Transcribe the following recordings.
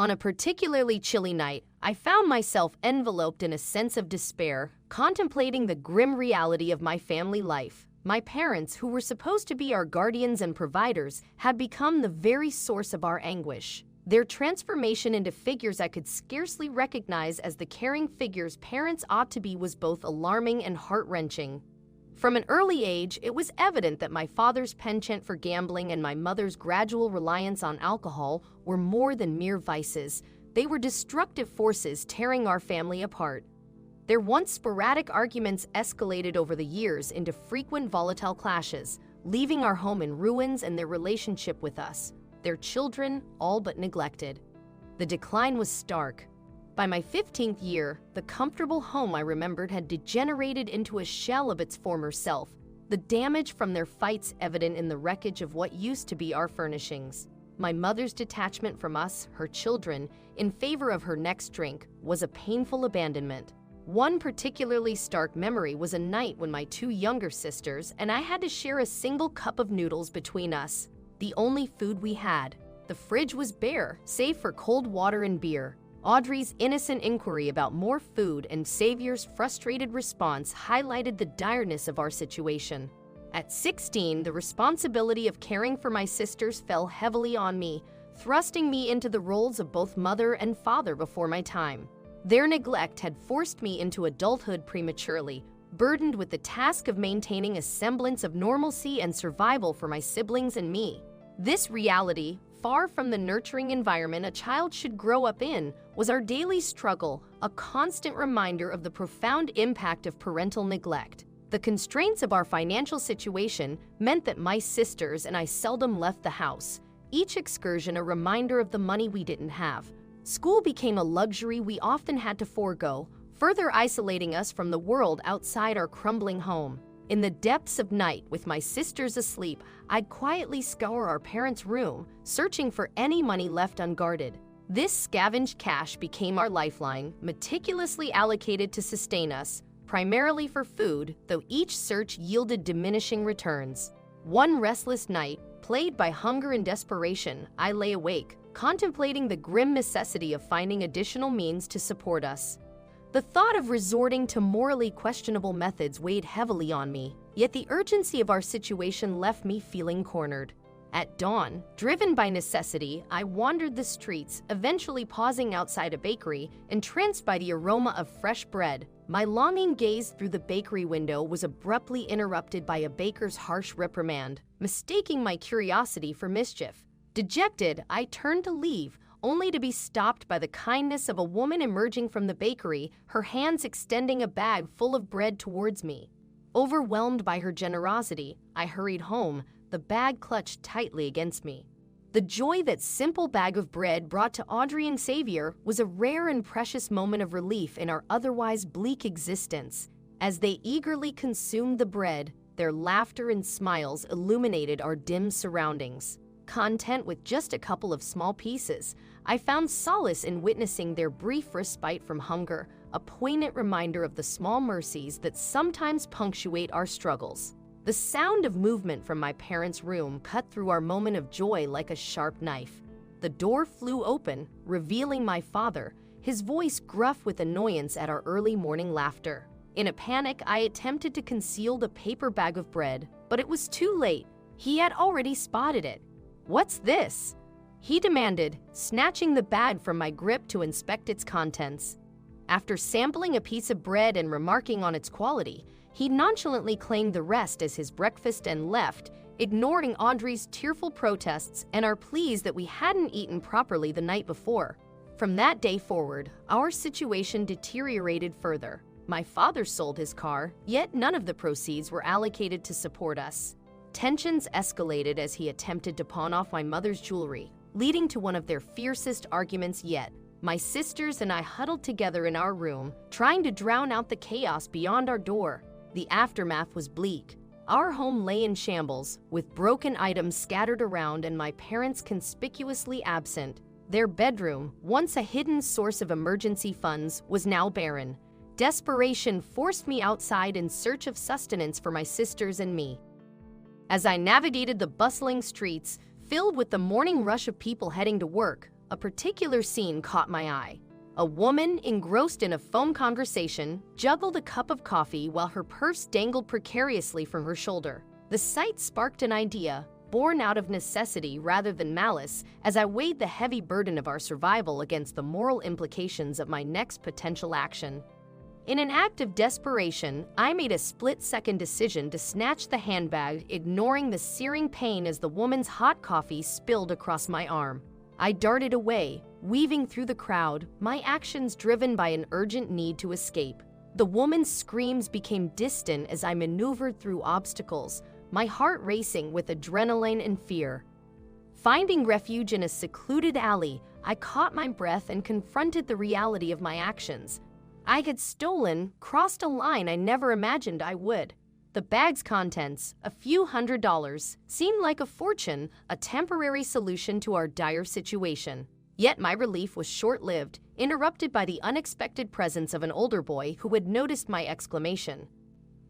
On a particularly chilly night, I found myself enveloped in a sense of despair, contemplating the grim reality of my family life. My parents, who were supposed to be our guardians and providers, had become the very source of our anguish. Their transformation into figures I could scarcely recognize as the caring figures parents ought to be was both alarming and heart-wrenching. From an early age, it was evident that my father's penchant for gambling and my mother's gradual reliance on alcohol were more than mere vices. They were destructive forces tearing our family apart. Their once sporadic arguments escalated over the years into frequent volatile clashes, leaving our home in ruins and their relationship with us, their children, all but neglected. The decline was stark. By my 15th year, the comfortable home I remembered had degenerated into a shell of its former self, the damage from their fights evident in the wreckage of what used to be our furnishings. My mother's detachment from us, her children, in favor of her next drink, was a painful abandonment. One particularly stark memory was a night when my two younger sisters and I had to share a single cup of noodles between us, the only food we had. The fridge was bare, save for cold water and beer. Audrey's innocent inquiry about more food and Xavier's frustrated response highlighted the direness of our situation. At 16, the responsibility of caring for my sisters fell heavily on me, thrusting me into the roles of both mother and father before my time. Their neglect had forced me into adulthood prematurely, burdened with the task of maintaining a semblance of normalcy and survival for my siblings and me. This reality, far from the nurturing environment a child should grow up in, was our daily struggle, a constant reminder of the profound impact of parental neglect. The constraints of our financial situation meant that my sisters and I seldom left the house, each excursion a reminder of the money we didn't have. School became a luxury we often had to forego, further isolating us from the world outside our crumbling home. In the depths of night, with my sisters asleep, I'd quietly scour our parents' room, searching for any money left unguarded. This scavenged cash became our lifeline, meticulously allocated to sustain us, primarily for food, though each search yielded diminishing returns. One restless night, plagued by hunger and desperation, I lay awake, contemplating the grim necessity of finding additional means to support us. The thought of resorting to morally questionable methods weighed heavily on me, yet the urgency of our situation left me feeling cornered. At dawn, driven by necessity, I wandered the streets, eventually pausing outside a bakery, entranced by the aroma of fresh bread. My longing gaze through the bakery window was abruptly interrupted by a baker's harsh reprimand, mistaking my curiosity for mischief. Dejected, I turned to leave, only to be stopped by the kindness of a woman emerging from the bakery, her hands extending a bag full of bread towards me. Overwhelmed by her generosity, I hurried home, the bag clutched tightly against me. The joy that simple bag of bread brought to Audrey and Xavier was a rare and precious moment of relief in our otherwise bleak existence. As they eagerly consumed the bread, their laughter and smiles illuminated our dim surroundings. Content with just a couple of small pieces, I found solace in witnessing their brief respite from hunger, a poignant reminder of the small mercies that sometimes punctuate our struggles. The sound of movement from my parents' room cut through our moment of joy like a sharp knife. The door flew open, revealing my father, his voice gruff with annoyance at our early morning laughter. In a panic, I attempted to conceal the paper bag of bread, but it was too late. He had already spotted it. "What's this?" he demanded, snatching the bag from my grip to inspect its contents. After sampling a piece of bread and remarking on its quality, he nonchalantly claimed the rest as his breakfast and left, ignoring Audrey's tearful protests and our pleas that we hadn't eaten properly the night before. From that day forward, our situation deteriorated further. My father sold his car, yet none of the proceeds were allocated to support us. Tensions escalated as he attempted to pawn off my mother's jewelry, leading to one of their fiercest arguments yet. My sisters and I huddled together in our room, trying to drown out the chaos beyond our door. The aftermath was bleak. Our home lay in shambles, with broken items scattered around and my parents conspicuously absent. Their bedroom, once a hidden source of emergency funds, was now barren. Desperation forced me outside in search of sustenance for my sisters and me. As I navigated the bustling streets, filled with the morning rush of people heading to work, a particular scene caught my eye. A woman, engrossed in a phone conversation, juggled a cup of coffee while her purse dangled precariously from her shoulder. The sight sparked an idea, born out of necessity rather than malice, as I weighed the heavy burden of our survival against the moral implications of my next potential action. In an act of desperation, I made a split-second decision to snatch the handbag, ignoring the searing pain as the woman's hot coffee spilled across my arm. I darted away, weaving through the crowd, my actions driven by an urgent need to escape. The woman's screams became distant as I maneuvered through obstacles, my heart racing with adrenaline and fear. Finding refuge in a secluded alley, I caught my breath and confronted the reality of my actions. I had stolen, crossed a line I never imagined I would. The bag's contents, a few $100s, seemed like a fortune, a temporary solution to our dire situation. Yet my relief was short-lived, interrupted by the unexpected presence of an older boy who had noticed my exclamation.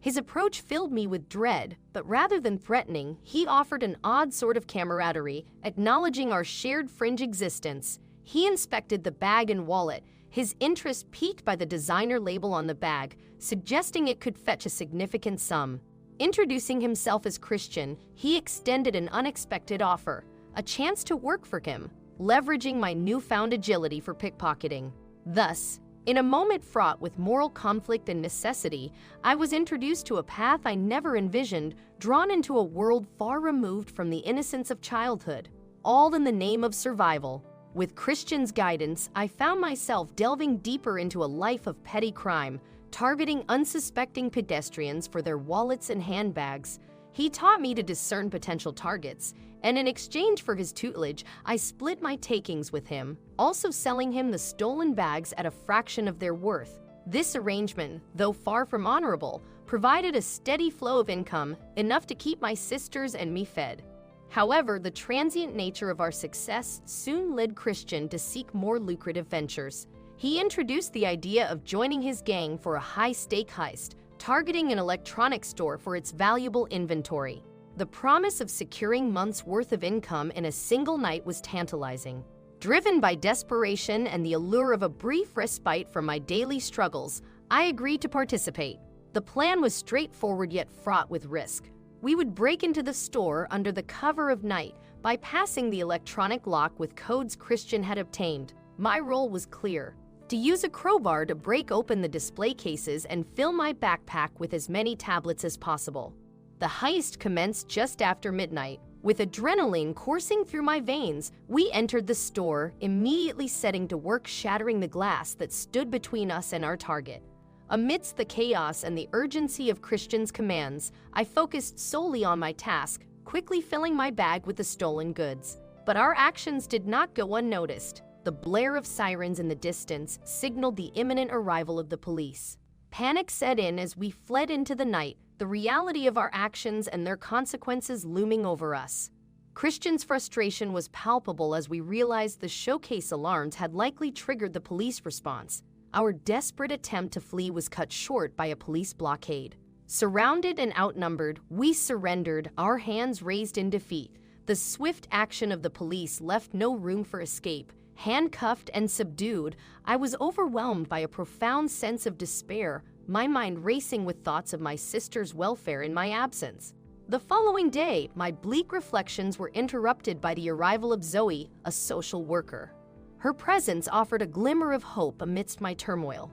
His approach filled me with dread, but rather than threatening, he offered an odd sort of camaraderie, acknowledging our shared fringe existence. He inspected the bag and wallet, his interest piqued by the designer label on the bag, suggesting it could fetch a significant sum. Introducing himself as Christian, he extended an unexpected offer, a chance to work for him, leveraging my newfound agility for pickpocketing. Thus, in a moment fraught with moral conflict and necessity, I was introduced to a path I never envisioned, drawn into a world far removed from the innocence of childhood, all in the name of survival. With Christian's guidance, I found myself delving deeper into a life of petty crime, targeting unsuspecting pedestrians for their wallets and handbags. He taught me to discern potential targets, and in exchange for his tutelage, I split my takings with him, also selling him the stolen bags at a fraction of their worth. This arrangement, though far from honorable, provided a steady flow of income, enough to keep my sisters and me fed. However, the transient nature of our success soon led Christian to seek more lucrative ventures. He introduced the idea of joining his gang for a high-stake heist, targeting an electronics store for its valuable inventory. The promise of securing months' worth of income in a single night was tantalizing. Driven by desperation and the allure of a brief respite from my daily struggles, I agreed to participate. The plan was straightforward yet fraught with risk. We would break into the store under the cover of night, bypassing the electronic lock with codes Christian had obtained. My role was clear: to use a crowbar to break open the display cases and fill my backpack with as many tablets as possible. The heist commenced just after midnight. With adrenaline coursing through my veins, we entered the store, immediately setting to work shattering the glass that stood between us and our target. Amidst the chaos and the urgency of Christian's commands, I focused solely on my task, quickly filling my bag with the stolen goods. But our actions did not go unnoticed. The blare of sirens in the distance signaled the imminent arrival of the police. Panic set in as we fled into the night, the reality of our actions and their consequences looming over us. Christian's frustration was palpable as we realized the showcase alarms had likely triggered the police response. Our desperate attempt to flee was cut short by a police blockade. Surrounded and outnumbered, we surrendered, our hands raised in defeat. The swift action of the police left no room for escape. Handcuffed and subdued, I was overwhelmed by a profound sense of despair, my mind racing with thoughts of my sister's welfare in my absence. The following day, my bleak reflections were interrupted by the arrival of Zoe, a social worker. Her presence offered a glimmer of hope amidst my turmoil.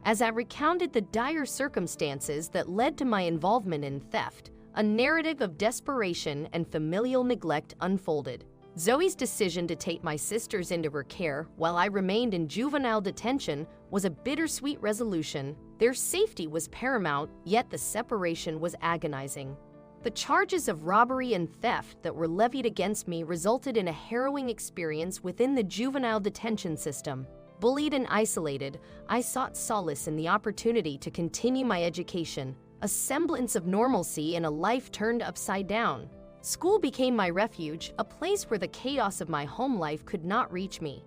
As I recounted the dire circumstances that led to my involvement in theft, a narrative of desperation and familial neglect unfolded. Zoe's decision to take my sisters into her care while I remained in juvenile detention was a bittersweet resolution. Their safety was paramount, yet the separation was agonizing. The charges of robbery and theft that were levied against me resulted in a harrowing experience within the juvenile detention system. Bullied and isolated, I sought solace in the opportunity to continue my education, a semblance of normalcy in a life turned upside down. School became my refuge, a place where the chaos of my home life could not reach me.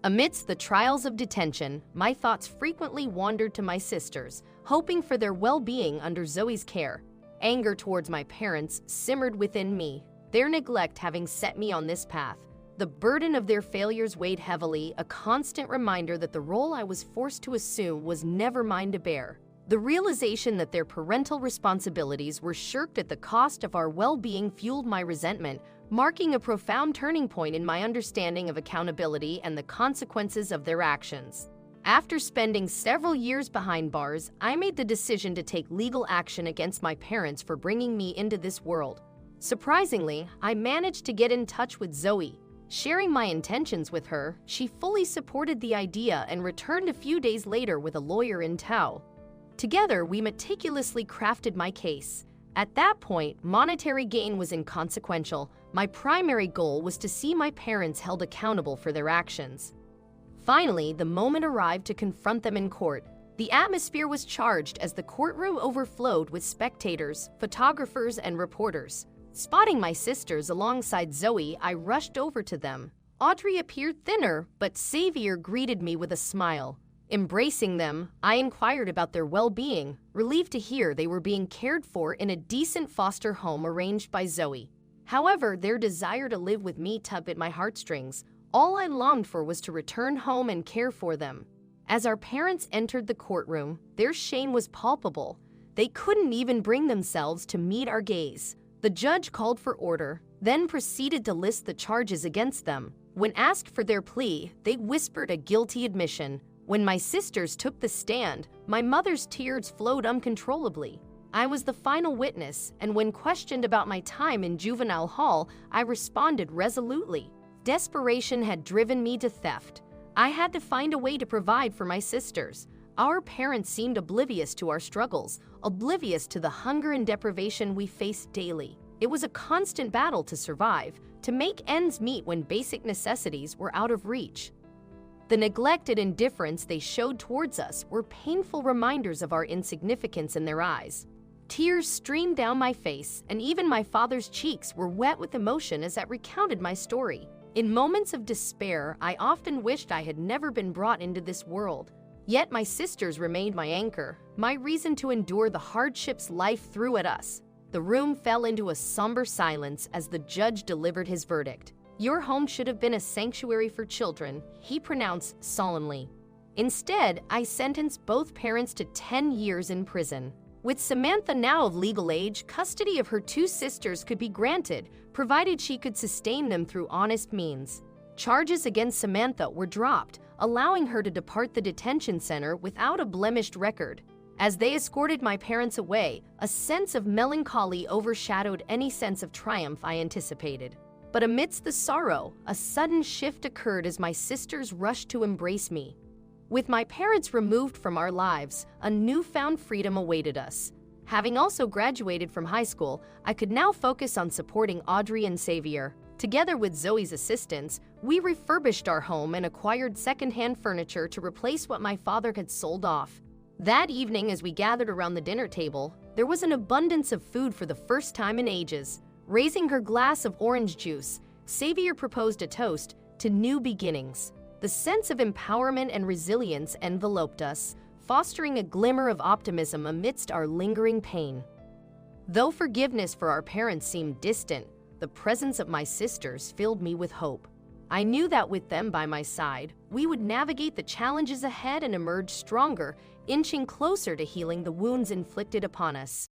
Amidst the trials of detention, my thoughts frequently wandered to my sisters, hoping for their well-being under Zoe's care. Anger towards my parents simmered within me, their neglect having set me on this path. The burden of their failures weighed heavily, a constant reminder that the role I was forced to assume was never mine to bear. The realization that their parental responsibilities were shirked at the cost of our well-being fueled my resentment, marking a profound turning point in my understanding of accountability and the consequences of their actions. After spending several years behind bars, I made the decision to take legal action against my parents for bringing me into this world. Surprisingly, I managed to get in touch with Zoe. Sharing my intentions with her, she fully supported the idea and returned a few days later with a lawyer in tow. Together, we meticulously crafted my case. At that point, monetary gain was inconsequential. My primary goal was to see my parents held accountable for their actions. Finally, the moment arrived to confront them in court. The atmosphere was charged as the courtroom overflowed with spectators, photographers, and reporters. Spotting my sisters alongside Zoe, I rushed over to them. Audrey appeared thinner, but Xavier greeted me with a smile. Embracing them, I inquired about their well-being, relieved to hear they were being cared for in a decent foster home arranged by Zoe. However, their desire to live with me tugged at my heartstrings. All I longed for was to return home and care for them. As our parents entered the courtroom, their shame was palpable. They couldn't even bring themselves to meet our gaze. The judge called for order, then proceeded to list the charges against them. When asked for their plea, they whispered a guilty admission. When my sisters took the stand, my mother's tears flowed uncontrollably. I was the final witness, and when questioned about my time in juvenile hall, I responded resolutely. Desperation had driven me to theft. I had to find a way to provide for my sisters. Our parents seemed oblivious to our struggles, oblivious to the hunger and deprivation we faced daily. It was a constant battle to survive, to make ends meet when basic necessities were out of reach. The neglect and indifference they showed towards us were painful reminders of our insignificance in their eyes. Tears streamed down my face, and even my father's cheeks were wet with emotion as I recounted my story. In moments of despair, I often wished I had never been brought into this world. Yet my sisters remained my anchor, my reason to endure the hardships life threw at us. The room fell into a somber silence as the judge delivered his verdict. "Your home should have been a sanctuary for children," he pronounced solemnly. Instead, I sentenced both parents to 10 years in prison. With Samantha now of legal age, custody of her two sisters could be granted, provided she could sustain them through honest means. Charges against Samantha were dropped, allowing her to depart the detention center without a blemished record. As they escorted my parents away, a sense of melancholy overshadowed any sense of triumph I anticipated. But amidst the sorrow, a sudden shift occurred as my sisters rushed to embrace me. With my parents removed from our lives, a newfound freedom awaited us. Having also graduated from high school, I could now focus on supporting Audrey and Xavier. Together with Zoe's assistance, we refurbished our home and acquired secondhand furniture to replace what my father had sold off. That evening, as we gathered around the dinner table, there was an abundance of food for the first time in ages. Raising her glass of orange juice, Xavier proposed a toast to new beginnings. The sense of empowerment and resilience enveloped us, fostering a glimmer of optimism amidst our lingering pain. Though forgiveness for our parents seemed distant, the presence of my sisters filled me with hope. I knew that with them by my side, we would navigate the challenges ahead and emerge stronger, inching closer to healing the wounds inflicted upon us.